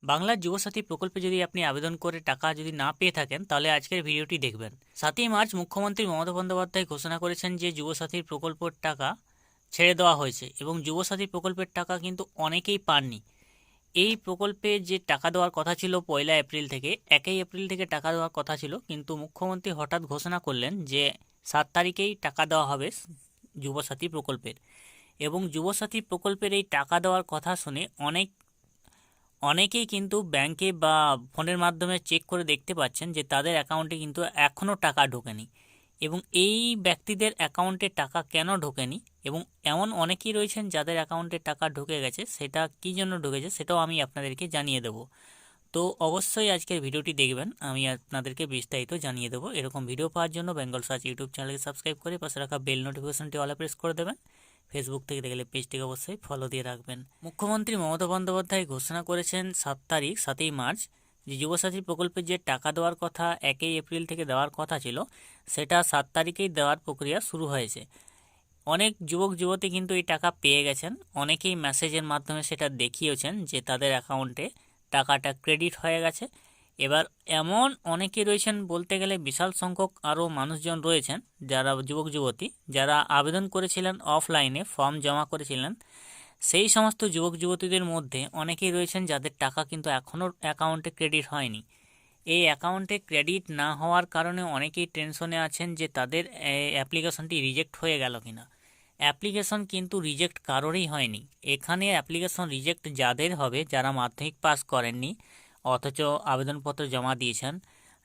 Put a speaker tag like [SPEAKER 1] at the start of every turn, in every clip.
[SPEAKER 1] বাংলার যুবসাথী প্রকল্পে যদি আপনি আবেদন করে টাকা যদি না পেয়ে থাকেন তাহলে আজকের ভিডিওটি দেখবেন। 7ই মার্চ মুখ্যমন্ত্রী মমতা বন্দ্যোপাধ্যায় ঘোষণা করেছেন যে যুবসাথীর প্রকল্পের টাকা ছেড়ে দেওয়া হয়েছে এবং যুবসাথী প্রকল্পের টাকা কিন্তু অনেকেই পাননি। এই প্রকল্পে যে টাকা দেওয়ার কথা ছিল 1 এপ্রিল থেকে 1 এপ্রিল থেকে টাকা দেওয়ার কথা ছিল, কিন্তু মুখ্যমন্ত্রী হঠাৎ ঘোষণা করলেন যে 7 তারিখেই টাকা দেওয়া হবে যুবসাথী প্রকল্পের। এবং যুবসাথী প্রকল্পের এই টাকা দেওয়ার কথা শুনে অনেকেই কিন্তু ব্যাংকে বা ফোনের মাধ্যমে চেক করে দেখতে পাচ্ছেন যে তাদের অ্যাকাউন্টে কিন্তু এখনও টাকা ঢোকেনি। এবং এই ব্যক্তিদের অ্যাকাউন্টে টাকা কেন ঢোকেনি এবং এমন অনেকেই রয়েছেন যাদের অ্যাকাউন্টে টাকা ঢুকে গেছে, সেটা কী জন্য ঢুকেছে সেটাও আমি আপনাদেরকে জানিয়ে দেবো। তো অবশ্যই আজকের ভিডিওটি দেখবেন, আমি আপনাদেরকে বিস্তারিত জানিয়ে দেবো। এরকম ভিডিও পাওয়ার জন্য বেঙ্গল সার্চ ইউটিউব চ্যানেলকে সাবস্ক্রাইব করে পাশে রাখা বেল নোটিফিকেশনটি অলে প্রেস করে দেবেন। ফেসবুক থেকে দেখলে পেজটিকে অবশ্যই ফলো দিয়ে রাখবেন। মুখ্যমন্ত্রী মমতা বন্দ্যোপাধ্যায় ঘোষণা করেছেন 7ই মার্চ যে যুবসাথী প্রকল্পের যে টাকা দেওয়ার কথা 1 এপ্রিল থেকে দেওয়ার কথা ছিল, সেটা 7 তারিখেই দেওয়ার প্রক্রিয়া শুরু হয়েছে। অনেক যুবক যুবতী কিন্তু এই টাকা পেয়ে গেছেন, অনেকেই মেসেজের মাধ্যমে সেটা দেখিয়েছেন যে তাদের অ্যাকাউন্টে টাকাটা ক্রেডিট হয়ে গেছে। এবার এমন অনেকে রয়েছেন, বলতে গেলে বিশাল সংখ্যক আরও মানুষজন রয়েছেন যারা যুবক যুবতী যারা আবেদন করেছিলেন অফলাইনে, ফর্ম জমা করেছিলেন। সেই সমস্ত যুবক যুবতীদের মধ্যে অনেকেই রয়েছেন যাদের টাকা কিন্তু এখনও অ্যাকাউন্টে ক্রেডিট হয়নি। এই অ্যাকাউন্টে ক্রেডিট না হওয়ার কারণে অনেকেই টেনশনে আছেন যে তাদের অ্যাপ্লিকেশনটি রিজেক্ট হয়ে গেল কিনা। অ্যাপ্লিকেশন কিন্তু রিজেক্ট কারোরই হয়নি। এখানে অ্যাপ্লিকেশন রিজেক্ট যাদের হবে যারা মাধ্যমিক পাস করেননি অথচ আবেদনপত্র জমা দিয়েছেন,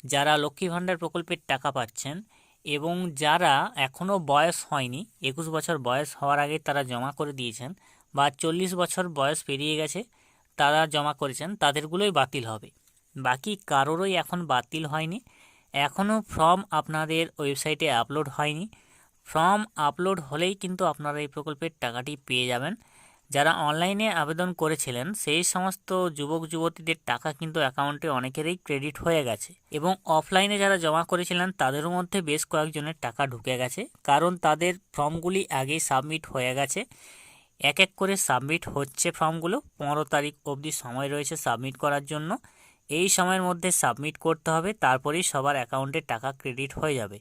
[SPEAKER 1] যারা লক্ষ্মী ভাণ্ডার প্রকল্পের টাকা পাচ্ছেন এবং যারা এখনও বয়স হয়নি, 21 বছর বয়স হওয়ার আগে তারা জমা করে দিয়েছেন বা 40 বছর বয়স পেরিয়ে গেছে তারা জমা করেছেন, তাদেরগুলোই বাতিল হবে। বাকি কারোরই এখন বাতিল হয়নি। এখনও ফর্ম আপনাদের ওয়েবসাইটে আপলোড হয়নি। ফর্ম আপলোড হলেই কিন্তু আপনারা এই প্রকল্পের টাকাটি পেয়ে যাবেন। যারা অনলাইনে আবেদন করেছিলেন সেই সমস্ত যুবক যুবতীদের টাকা কিন্তু অ্যাকাউন্টে অনেকেরই ক্রেডিট হয়ে গেছে এবং অফলাইনে যারা জমা করেছিলেন তাদের মধ্যে বেশ কয়েকজনের টাকা ঢুকে গেছে, কারণ তাদের ফর্মগুলি আগেই সাবমিট হয়ে গেছে। এক এক করে সাবমিট হচ্ছে ফর্মগুলো। 15 তারিখ অবধি সময় রয়েছে সাবমিট করার জন্য। এই সময়ের মধ্যে সাবমিট করতে হবে, তারপরেই সবার অ্যাকাউন্টে টাকা ক্রেডিট হয়ে যাবে।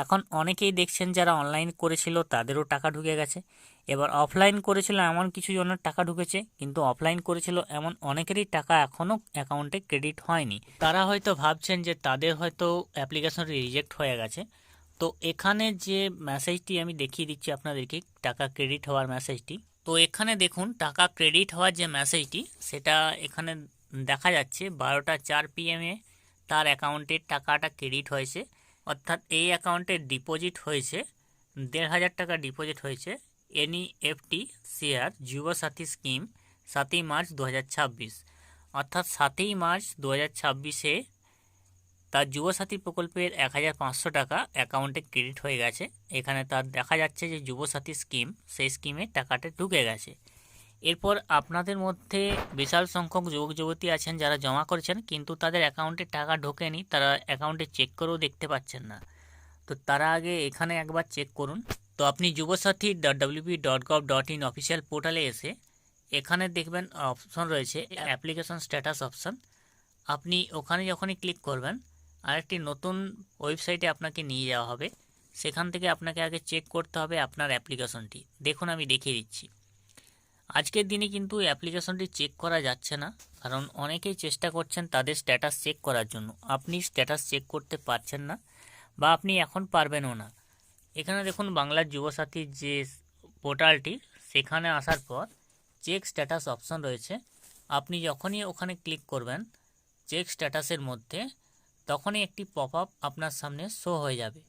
[SPEAKER 1] এখন অনেকেই দেখছেন যারা অনলাইন করেছিল তাদেরও টাকা ঢুকে গেছে। এবার অফলাইন করেছিল এমন কিছু জনের টাকা ঢুকেছে, কিন্তু অফলাইন করেছিল এমন অনেকেরই টাকা এখনও অ্যাকাউন্টে ক্রেডিট হয়নি। তারা হয়তো ভাবছেন যে তাদের হয়তো অ্যাপ্লিকেশনটি রিজেক্ট হয়ে গেছে। তো এখানে যে মেসেজটি আমি দেখিয়ে দিচ্ছি আপনাদেরকে, টাকা ক্রেডিট হওয়ার মেসেজটি, তো এখানে দেখুন টাকা ক্রেডিট হওয়ার যে মেসেজটি সেটা এখানে দেখা যাচ্ছে 12টা 4 PM তার অ্যাকাউন্টের টাকাটা ক্রেডিট হয়েছে। অর্থাৎ এই অ্যাকাউন্টে ডিপোজিট হয়েছে 1,500 টাকা ডিপোজিট হয়েছে NEFT শেয়ার যুবসাথী স্কিম 7ই মার্চ 2026। অর্থাৎ 7ই মার্চ 2026-এ তার যুবসাথী প্রকল্পের 1,500 টাকা অ্যাকাউন্টে ক্রেডিট হয়ে গেছে। এখানে তার দেখা যাচ্ছে যে যুবসাথী স্কিম, সেই স্কিমে টাকাটা ঢুকে গেছে। এরপর আপনাদের মধ্যে বিশাল সংখ্যক যুবক যুবতী আছেন যারা জমা করেছেন কিন্তু তাদের অ্যাকাউন্টে টাকা ঢোকেনি, তারা অ্যাকাউন্টে চেক করেও দেখতে পাচ্ছেন না। তো তারা আগে এখানে একবার চেক করুন। তো আপনি যুবসাথী.wp.gov.in অফিসিয়াল পোর্টালে এসে এখানে দেখবেন অপশন রয়েছে অ্যাপ্লিকেশন স্ট্যাটাস অপশন। আপনি ওখানে যখনই ক্লিক করবেন আরেকটি নতুন ওয়েবসাইটে আপনাকে নিয়ে যাওয়া হবে। সেখান থেকে আপনাকে আগে চেক করতে হবে আপনার অ্যাপ্লিকেশনটি। দেখুন আমি দেখিয়ে দিচ্ছি। আজকের দিনে কিন্তু অ্যাপ্লিকেশনটি চেক করা যাচ্ছে না, কারণ অনেকেই চেষ্টা করছেন তাদের স্ট্যাটাস চেক করার জন্য। আপনি স্ট্যাটাস চেক করতে পারছেন না বা আপনি এখন পারবেনও না। এখানে দেখুন বাংলার যুবসাথীর যে পোর্টালটি, সেখানে আসার পর চেক স্ট্যাটাস অপশন রয়েছে। আপনি যখনই ওখানে ক্লিক করবেন চেক স্ট্যাটাসের মধ্যে, তখনই একটি পপ আপ আপনার সামনে শো হয়ে যাবে।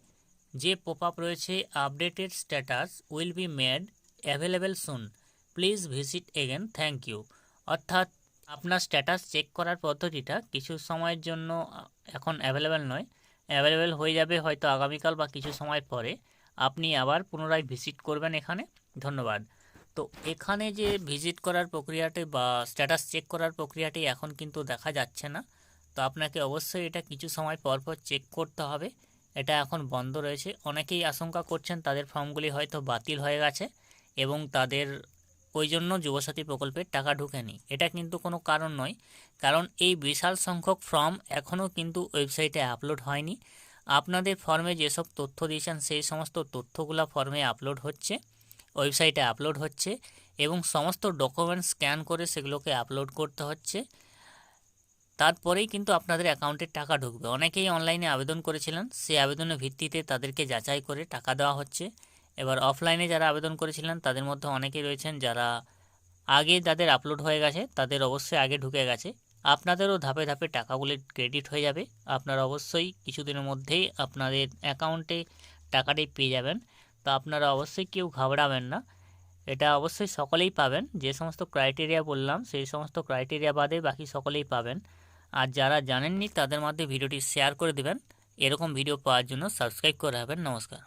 [SPEAKER 1] যে পপ আপ রয়েছে updated status will be made available soon, please visit again, thank you. অর্থাৎ আপনার স্ট্যাটাস চেক করার পদ্ধতিটা কিছু সময়ের জন্য এখন অ্যাভেলেবেল নয়, অ্যাভেলেবেল হয়ে যাবে হয়তো আগামীকাল বা কিছু সময় পরে। আপনি আবার পুনরায় ভিজিট করবেন এখানে। ধন্যবাদ। তো এখানে যে ভিজিট করার প্রক্রিয়াটি বা স্ট্যাটাস চেক করার প্রক্রিয়াটি এখন কিন্তু দেখা যাচ্ছে না। তো আপনাকে অবশ্যই এটা কিছু সময় পর পর চেক করতে হবে। এটা এখন বন্ধ রয়েছে। অনেকেই আশঙ্কা করছেন তাদের ফর্মগুলি হয়তো বাতিল হয়ে গেছে এবং তাদের ওই জন্য যুবসাথী প্রকল্পের টাকা ঢোকেনি। এটা কিন্তু কোনো কারণ নয়, কারণ এই বিশাল সংখ্যক ফর্ম এখনও কিন্তু ওয়েবসাইটে আপলোড হয়নি। আপনাদের ফর্মে যেসব তথ্য দিয়েছেন সেই সমস্ত তথ্যগুলো ফর্মে আপলোড হচ্ছে, ওয়েবসাইটে আপলোড হচ্ছে এবং সমস্ত ডকুমেন্টস স্ক্যান করে সেগুলোকে আপলোড করতে হচ্ছে। তারপরেই কিন্তু আপনাদের অ্যাকাউন্টে টাকা ঢুকবে। অনেকেই অনলাইনে আবেদন করেছিলেন, সেই আবেদনের ভিত্তিতে তাদেরকে যাচাই করে টাকা দেওয়া হচ্ছে। এবার অফলাইনে যারা আবেদন করেছিলেন তাদের মধ্যে অনেকেই রয়েছেন যারা আগে যাদের আপলোড হয়ে গেছে তাদের অবশ্যই আগে ঢুকে গেছে। আপনাদেরও ধাপে ধাপে টাকাগুলি ক্রেডিট হয়ে যাবে। আপনারা অবশ্যই কিছুদিনের মধ্যেই আপনাদের অ্যাকাউন্টে টাকাটি পেয়ে যাবেন। তো আপনারা অবশ্যই কেউ ঘাবড়াবেন না, এটা অবশ্যই সকলেই পাবেন। যে সমস্ত ক্রাইটেরিয়া বললাম সেই সমস্ত ক্রাইটেরিয়া বাদে বাকি সকলেই পাবেন। আর যারা জানেননি তাদের মধ্যে ভিডিওটি শেয়ার করে দেবেন। এরকম ভিডিও পাওয়ার জন্য সাবস্ক্রাইব করে রাখবেন। নমস্কার।